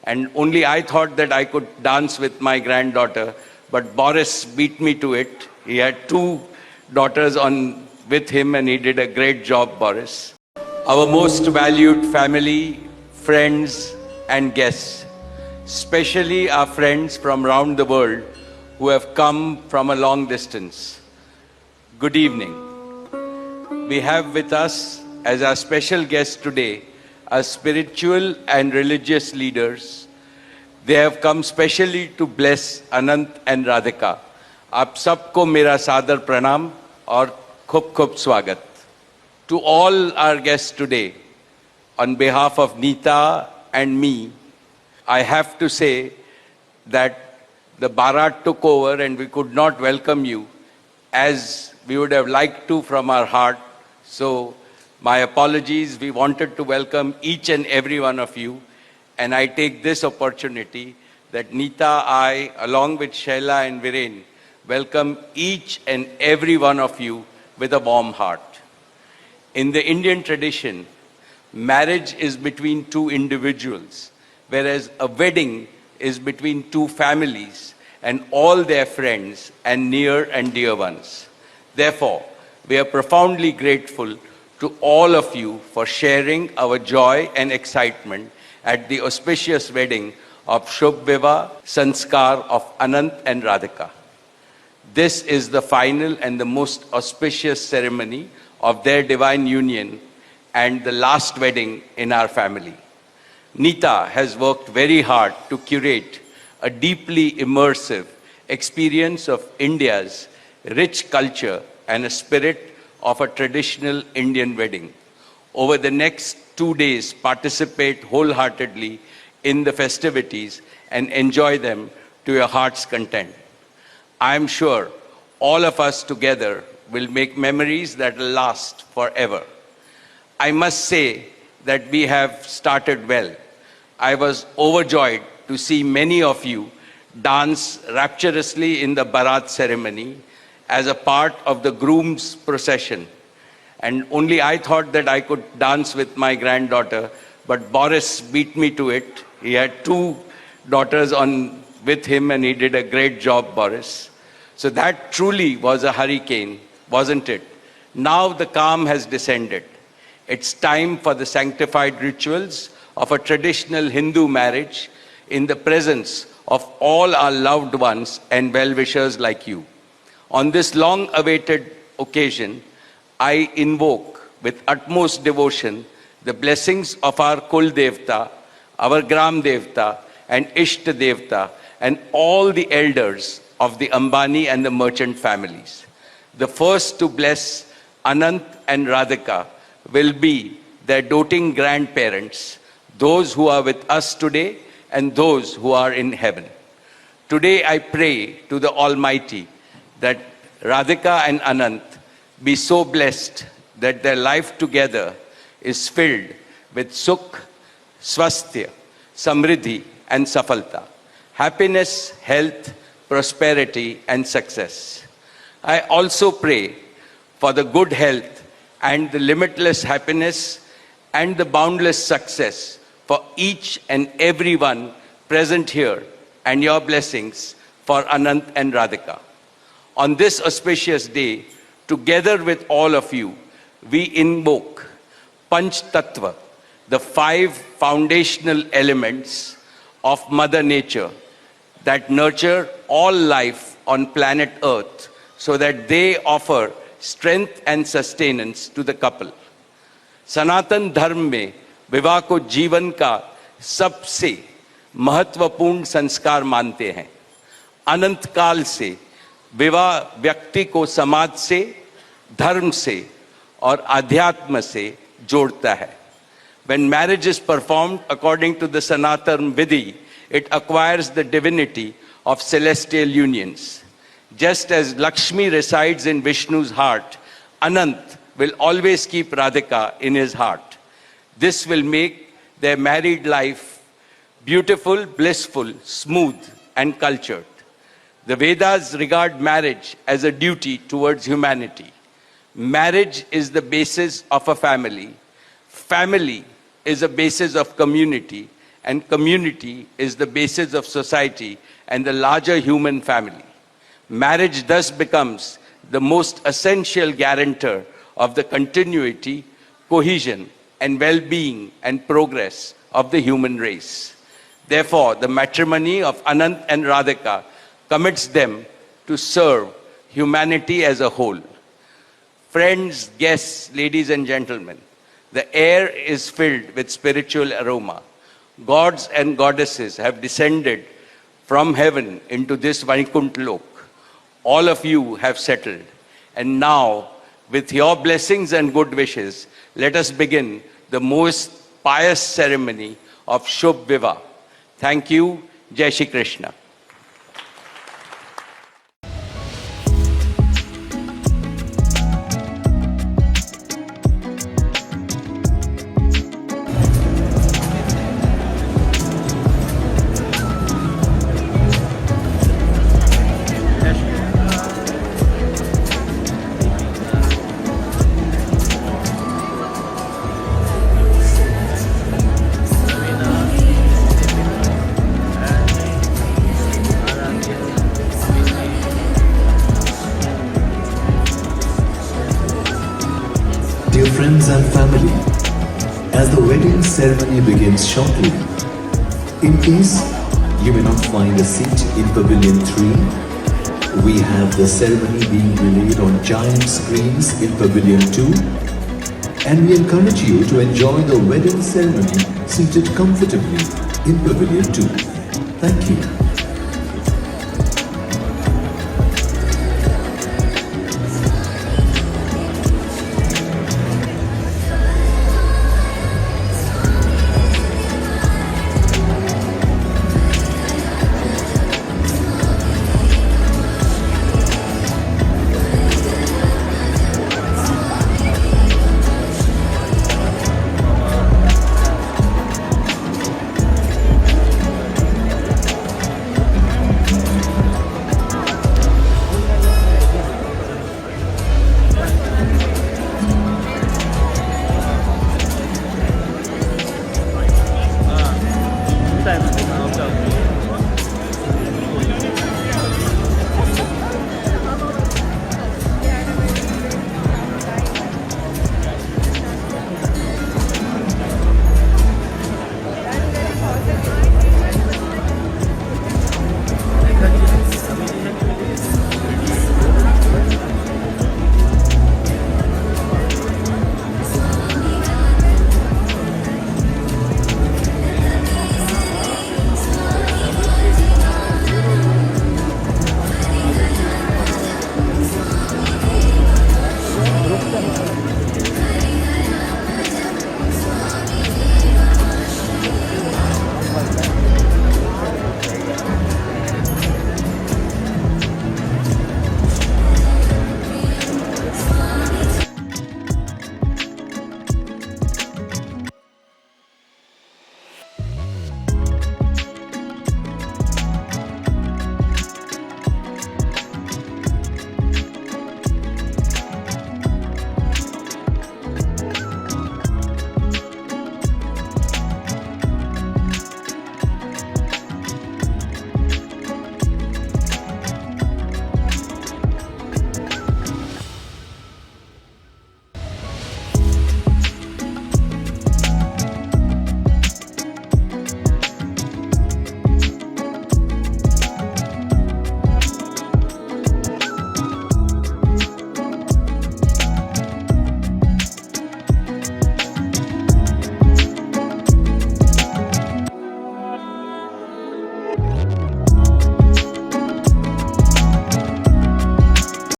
And only I thought that I could dance with my granddaughter, but Boris beat me to it. He had two daughters on with him, and he did a great job, Boris. Our most valued family, friends, and guests, especially our friends from around the world who have come from a long distance. Good evening. We have with us as our special guests today our spiritual and religious leaders. They have come specially to bless Anant and Radhika. आप सबको मेरा सादर प्रणाम और खूब खूब स्वागत. To all our guests today, on behalf of Neeta and me, I have to say that the Bharat took over and we could not welcome you as we would have liked to from our heart. So my apologies. We wanted to welcome each and every one of you. And I take this opportunity that Neeta, I, along with Shaila and Viren, welcome each and every one of you with a warm heart. In the Indian tradition, marriage is between two individuals, whereas a wedding is between two families and all their friends and near and dear ones. Therefore, we are profoundly grateful to all of you for sharing our joy and excitement at the auspicious wedding of Shubh Vivah Sanskar of Anant and Radhika. This is the final and the most auspicious ceremony of their divine union and the last wedding in our family. Neeta has worked very hard to curate a deeply immersive experience of India's rich culture and a spirit of a traditional Indian wedding. Over the next 2 days, participate wholeheartedly in the festivities and enjoy them to your heart's content. I am sure all of us together will make memories that will last forever. I must say that we have started well. I was overjoyed to see many of you dance rapturously in the Bharat ceremony as a part of the groom's procession. And only I thought that I could dance with my granddaughter, but Boris beat me to it. He had two daughters on with him and he did a great job, Boris. So that truly was a hurricane, wasn't it? Now the calm has descended. It's time for the sanctified rituals of a traditional Hindu marriage in the presence of all our loved ones and well-wishers like you. On this long-awaited occasion, I invoke with utmost devotion the blessings of our Kul Devta, our Gram Devta, and Ishta Devta, and all the elders of the Ambani and the merchant families. The first to bless Anant and Radhika will be their doting grandparents, those who are with us today and those who are in heaven. Today I pray to the Almighty that Radhika and Anant be so blessed that their life together is filled with Sukh, Swasthya, Samriddhi and Safalta, happiness, health, prosperity and success. I also pray for the good health and the limitless happiness and the boundless success for each and everyone present here and your blessings for Anant and Radhika. On this auspicious day, together with all of you, we invoke Panch Tattva, the 5 foundational elements of Mother Nature that nurture all life on planet Earth so that they offer strength and sustenance to the couple. सनातन धर्म में विवाह को जीवन का सबसे महत्वपूर्ण संस्कार मानते हैं. अनंत काल से विवाह व्यक्ति को समाज से, धर्म से और आध्यात्म से जोड़ता है. When marriage is performed according to the Sanatan Vidhi, it acquires the divinity of celestial unions. Just as Lakshmi resides in Vishnu's heart, Anant will always keep Radhika in his heart. This will make their married life beautiful, blissful, smooth, and cultured. The Vedas regard marriage as a duty towards humanity. Marriage is the basis of a family. Family is a basis of community. and community is the basis of society and the larger human family. Marriage thus becomes the most essential guarantor of the continuity, cohesion, and well-being and progress of the human race. Therefore, the matrimony of Anant and Radhika commits them to serve humanity as a whole. Friends, guests, ladies and gentlemen, the air is filled with spiritual aroma. Gods and goddesses have descended from heaven into this Vaikuntha Lok. All of you have settled. And now, with your blessings and good wishes, let us begin the most pious ceremony of Shubh Vivah. Thank you. Jai Shri Krishna. Dear friends and family, as the wedding ceremony begins shortly, in case you may not find a seat in Pavilion 3, we have the ceremony being relayed on giant screens in Pavilion 2, and we encourage you to enjoy the wedding ceremony seated comfortably in Pavilion 2. Thank you.